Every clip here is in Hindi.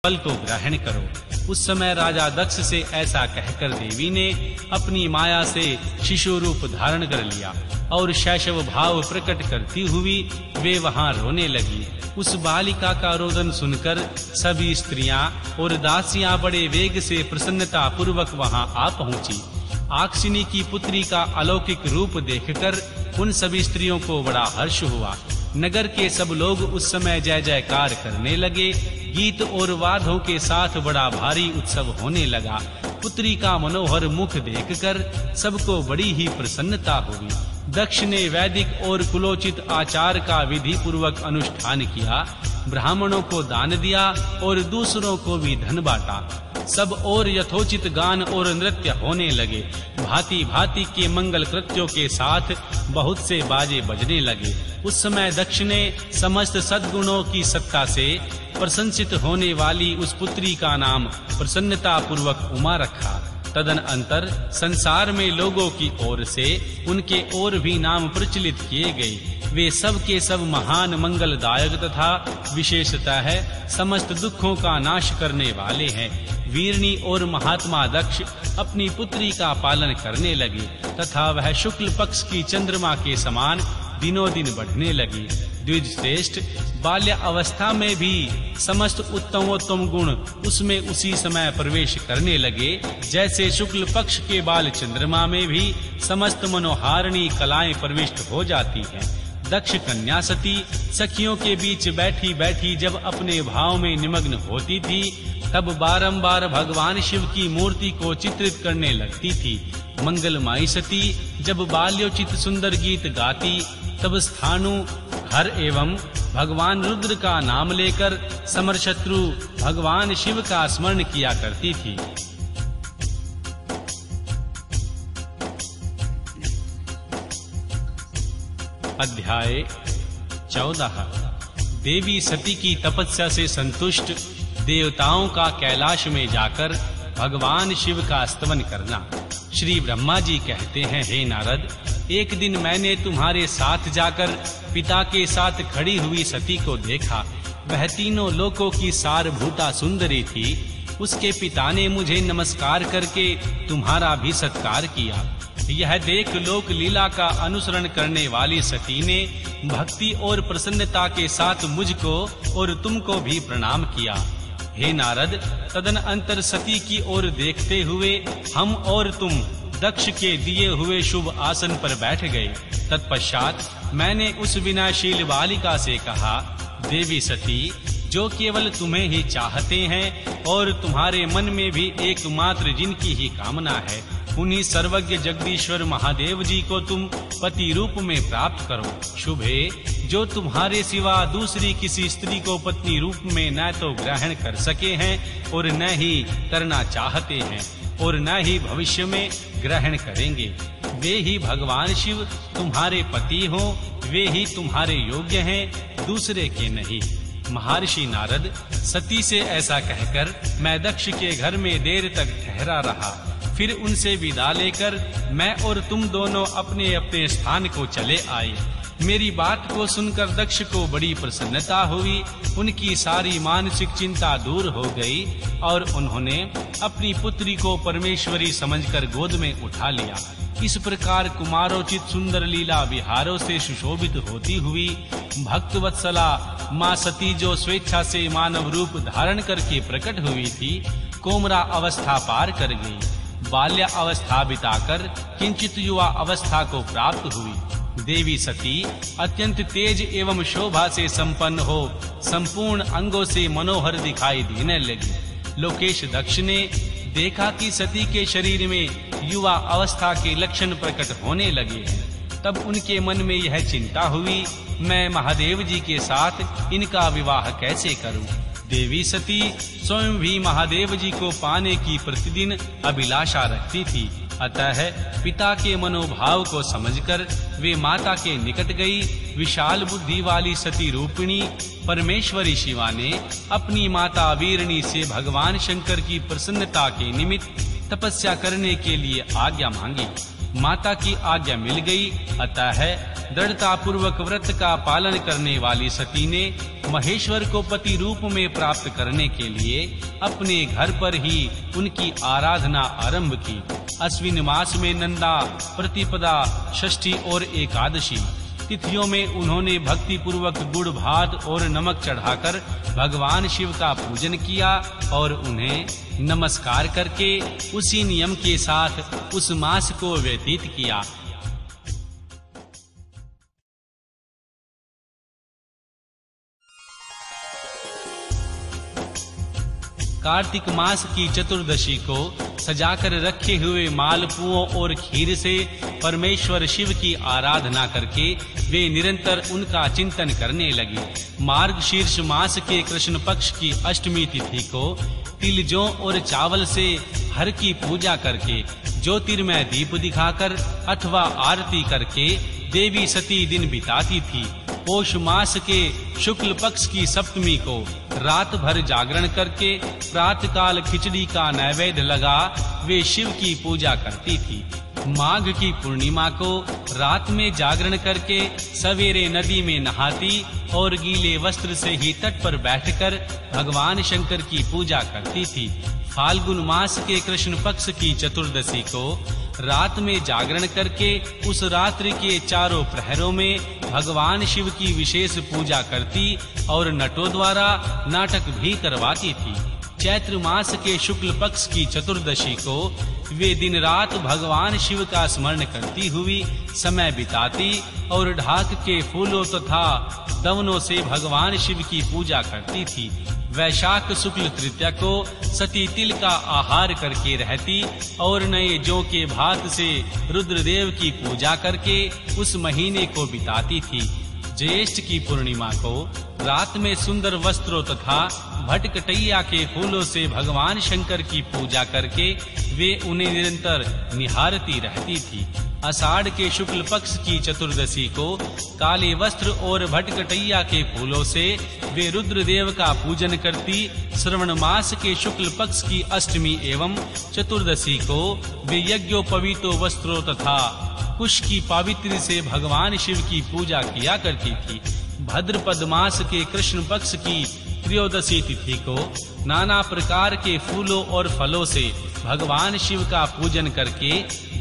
फल को ग्रहण करो। उस समय राजा दक्ष से ऐसा कहकर देवी ने अपनी माया से शिशु रूप धारण कर लिया और शैशव भाव प्रकट करती हुई वे वहां रोने लगी। उस बालिका का रोदन सुनकर सभी स्त्रियां और दासियां बड़े वेग से प्रसन्नता पूर्वक वहां आ पहुंची। आक्षिणी की पुत्री का अलौकिक रूप देखकर उन सभी स्त्रियों को बड़ा हर्ष हुआ। नगर के सब लोग उस समय जय जयकार करने लगे। गीत और वाद्यों के साथ बड़ा भारी उत्सव होने लगा। पुत्री का मनोहर मुख देखकर सबको बड़ी ही प्रसन्नता हुई। दक्ष ने वैदिक और कुलोचित आचार का विधि पूर्वक अनुष्ठान किया, ब्राह्मणों को दान दिया और दूसरों को भी धन बांटा। सब और यथोचित गान और नृत्य होने लगे। भांति भांति के मंगल कृत्यों के साथ बहुत से बाजे बजने लगे। उस समय दक्ष ने समस्त सद्गुणों की सत्ता से प्रशंसित होने वाली उस पुत्री का नाम प्रसन्नता पूर्वक उमा रखा। तदनंतर संसार में लोगों की ओर से उनके और भी नाम प्रचलित किए गए। वे सब के सब महान मंगलदायक तथा विशेषतः समस्त दुखों का नाश करने वाले हैं। वीरनी और महात्मा दक्ष अपनी पुत्री का पालन करने लगे तथा वह शुक्ल पक्ष की चंद्रमा के समान दिनों दिन बढ़ने लगी। द्विज श्रेष्ठ, बाल्य अवस्था में भी समस्त उत्तमोत्तम गुण उसमें उसी समय प्रवेश करने लगे, जैसे शुक्ल पक्ष के बाल चंद्रमा में भी समस्त मनोहारिणी कलाएं प्रविष्ट हो जाती हैं। दक्ष कन्या सती सखियों के बीच बैठी बैठी जब अपने भाव में निमग्न होती थी, तब बारंबार भगवान शिव की मूर्ति को चित्रित करने लगती थी। मंगलमाई सती जब बाल्योचित सुंदर गीत गाती, तब स्थाणु हर एवं भगवान रुद्र का नाम लेकर समरशत्रु भगवान शिव का स्मरण किया करती थी। अध्याय 14। देवी सती की तपस्या से संतुष्ट देवताओं का कैलाश में जाकर भगवान शिव का स्तवन करना। श्री ब्रह्मा जी कहते हैं, हे नारद, एक दिन मैंने तुम्हारे साथ जाकर पिता के साथ खड़ी हुई सती को देखा। वह तीनों लोकों की सारभूता सुंदरी थी। उसके पिता ने मुझे नमस्कार करके तुम्हारा भी सत्कार किया। यह देख लोक लीला का अनुसरण करने वाली सती ने भक्ति और प्रसन्नता के साथ मुझको और तुमको भी प्रणाम किया। हे नारद, तदनंतर सती की ओर देखते हुए हम और तुम दक्ष के दिए हुए शुभ आसन पर बैठ गए। तत्पश्चात मैंने उस विनाशील बालिका से कहा, देवी सती, जो केवल तुम्हें ही चाहते हैं और तुम्हारे मन में भी एकमात्र जिनकी ही कामना है, उन्हीं सर्वज्ञ जगदीश्वर महादेव जी को तुम पति रूप में प्राप्त करो। शुभे, जो तुम्हारे सिवा दूसरी किसी स्त्री को पत्नी रूप में न तो ग्रहण कर सके हैं और न ही करना चाहते हैं और न ही भविष्य में ग्रहण करेंगे, वे ही भगवान शिव तुम्हारे पति हो, वे ही तुम्हारे योग्य हैं, दूसरे के नहीं। महर्षि नारद, सती से ऐसा कहकर मैं दक्ष के घर में देर तक ठहरा रहा। फिर उनसे विदा लेकर मैं और तुम दोनों अपने अपने स्थान को चले आए। मेरी बात को सुनकर दक्ष को बड़ी प्रसन्नता हुई। उनकी सारी मानसिक चिंता दूर हो गई और उन्होंने अपनी पुत्री को परमेश्वरी समझकर गोद में उठा लिया। इस प्रकार कुमारोचित सुंदर लीला विहारों से सुशोभित होती हुई भक्तवत्सला माँ सती, जो स्वेच्छा से मानव रूप धारण करके प्रकट हुई थी, कोमरा अवस्था पार कर गई। बाल्य अवस्था बिताकर किंचित युवा अवस्था को प्राप्त हुई। देवी सती अत्यंत तेज एवं शोभा से संपन्न हो संपूर्ण अंगों से मनोहर दिखाई देने लगी। लोकेश दक्ष ने देखा कि सती के शरीर में युवा अवस्था के लक्षण प्रकट होने लगे हैं। तब उनके मन में यह चिंता हुई, मैं महादेव जी के साथ इनका विवाह कैसे करूं? देवी सती स्वयं भी महादेव जी को पाने की प्रतिदिन अभिलाषा रखती थी। अतः पिता के मनोभाव को समझकर वे माता के निकट गई। विशाल बुद्धि वाली सती रूपिणी परमेश्वरी शिवा ने अपनी माता वीरणी से भगवान शंकर की प्रसन्नता के निमित्त तपस्या करने के लिए आज्ञा मांगी। माता की आज्ञा मिल गई, अतः दृढ़ता पूर्वक व्रत का पालन करने वाली सती ने महेश्वर को पति रूप में प्राप्त करने के लिए अपने घर पर ही उनकी आराधना आरंभ की। अश्विन मास में नंदा, प्रतिपदा, षष्ठी और एकादशी तिथियों में उन्होंने भक्ति पूर्वक गुड़ भात और नमक चढ़ाकर भगवान शिव का पूजन किया और उन्हें नमस्कार करके उसी नियम के साथ उस मास को व्यतीत किया। कार्तिक मास की चतुर्दशी को सजाकर रखे हुए मालपुओं और खीर से परमेश्वर शिव की आराधना करके वे निरंतर उनका चिंतन करने लगी। मार्गशीर्ष मास के कृष्ण पक्ष की अष्टमी तिथि को तिल जौ और चावल से हर की पूजा करके, ज्योतिर्मय दीप दिखाकर अथवा आरती करके देवी सती दिन बिताती थी। पौष मास के शुक्ल पक्ष की सप्तमी को रात भर जागरण करके प्रातःकाल खिचड़ी का नैवेद्य लगा वे शिव की पूजा करती थी। माघ की पूर्णिमा को रात में जागरण करके सवेरे नदी में नहाती और गीले वस्त्र से ही तट पर बैठकर भगवान शंकर की पूजा करती थी। फाल्गुन मास के कृष्ण पक्ष की चतुर्दशी को रात में जागरण करके उस रात्रि के चारों प्रहरों में भगवान शिव की विशेष पूजा करती और नटों द्वारा नाटक भी करवाती थी। चैत्र मास के शुक्ल पक्ष की चतुर्दशी को वे दिन रात भगवान शिव का स्मरण करती हुई समय बिताती और ढाक के फूलों तथा दवनों से भगवान शिव की पूजा करती थी। वैशाख शुक्ल तृतीया को सती तिल का आहार करके रहती और नए जौ के भात से रुद्रदेव की पूजा करके उस महीने को बिताती थी। ज्येष्ठ की पूर्णिमा को रात में सुंदर वस्त्रों तथा भटकटैया के फूलों से भगवान शंकर की पूजा करके वे उन्हें निरंतर निहारती रहती थी। आषाढ़ के शुक्ल पक्ष की चतुर्दशी को काले वस्त्र और भटकटैया के फूलों से वे रुद्रदेव का पूजन करती। श्रवण मास के शुक्ल पक्ष की अष्टमी एवं चतुर्दशी को वे यज्ञोपवीतो वस्त्रों तथा कुश की पावित्री से भगवान शिव की पूजा किया करती थी। भाद्रपद मास के कृष्ण पक्ष की त्रयोदशी तिथि को नाना प्रकार के फूलों और फलों से भगवान शिव का पूजन करके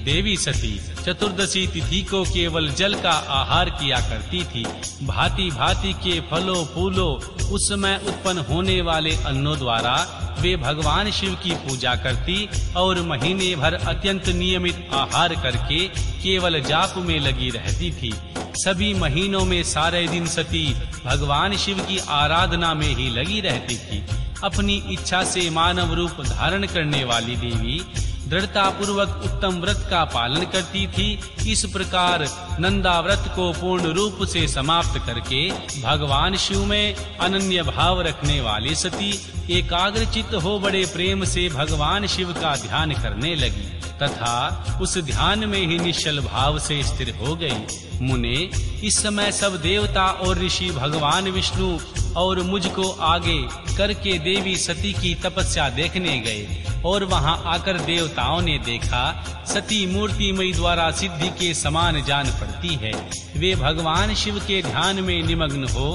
देवी सती चतुर्दशी तिथि को केवल जल का आहार किया करती थी। भांति भांति के फलों फूलों उस समय उत्पन्न होने वाले अन्नों द्वारा वे भगवान शिव की पूजा करती और महीने भर अत्यंत नियमित आहार करके केवल जाप में लगी रहती थी। सभी महीनों में सारे दिन सती भगवान शिव की आराधना में ही लगी रहती थी। अपनी इच्छा से मानव रूप धारण करने वाली देवी दृढ़ता पूर्वक उत्तम व्रत का पालन करती थी। इस प्रकार नंदा व्रत को पूर्ण रूप से समाप्त करके भगवान शिव में अनन्य भाव रखने वाली सती एकाग्रचित्त हो बड़े प्रेम से भगवान शिव का ध्यान करने लगी तथा उस ध्यान में ही निश्चल भाव से स्थिर हो गई। मुने, इस समय सब देवता और ऋषि भगवान विष्णु और मुझको आगे करके देवी सती की तपस्या देखने गए और वहां आकर देवताओं ने देखा सती मूर्तिमयी द्वारा सिद्धि के समान जान पड़ती है। वे भगवान शिव के ध्यान में निमग्न हो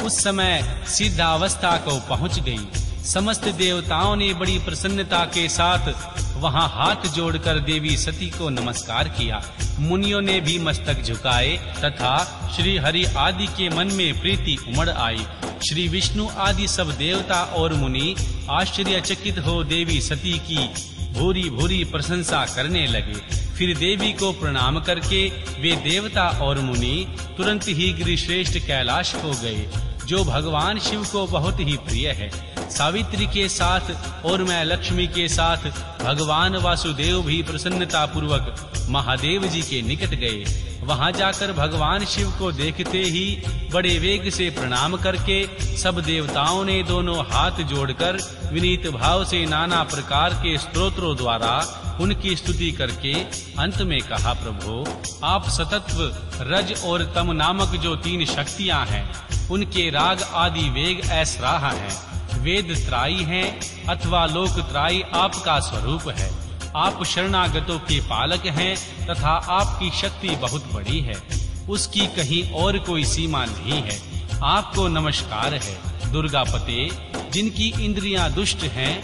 उस समय सिद्धावस्था को पहुंच गई। समस्त देवताओं ने बड़ी प्रसन्नता के साथ वहां हाथ जोड़कर देवी सती को नमस्कार किया। मुनियों ने भी मस्तक झुकाए तथा श्री हरि आदि के मन में प्रीति उमड़ आई। श्री विष्णु आदि सब देवता और मुनि आश्चर्यचकित हो देवी सती की भूरी भूरी प्रशंसा करने लगे। फिर देवी को प्रणाम करके वे देवता और मुनि तुरंत ही गिरिश्रेष्ठ कैलाश को गए, जो भगवान शिव को बहुत ही प्रिय है। सावित्री के साथ और मैं लक्ष्मी के साथ भगवान वासुदेव भी प्रसन्नता पूर्वक महादेव जी के निकट गए। वहां जाकर भगवान शिव को देखते ही बड़े वेग से प्रणाम करके सब देवताओं ने दोनों हाथ जोड़कर विनीत भाव से नाना प्रकार के स्तोत्रों द्वारा उनकी स्तुति करके अंत में कहा, प्रभु आप सतत्व, रज और तम नामक जो 3 शक्तियां हैं उनके राग आदि वेग ऐसराह हैं। वेद त्राई हैं अथवा लोक त्राई आपका स्वरूप है। आप शरणागतों के पालक हैं तथा आपकी शक्ति बहुत बड़ी है, उसकी कहीं और कोई सीमा नहीं है। आपको नमस्कार है दुर्गापते, जिनकी इंद्रियां दुष्ट हैं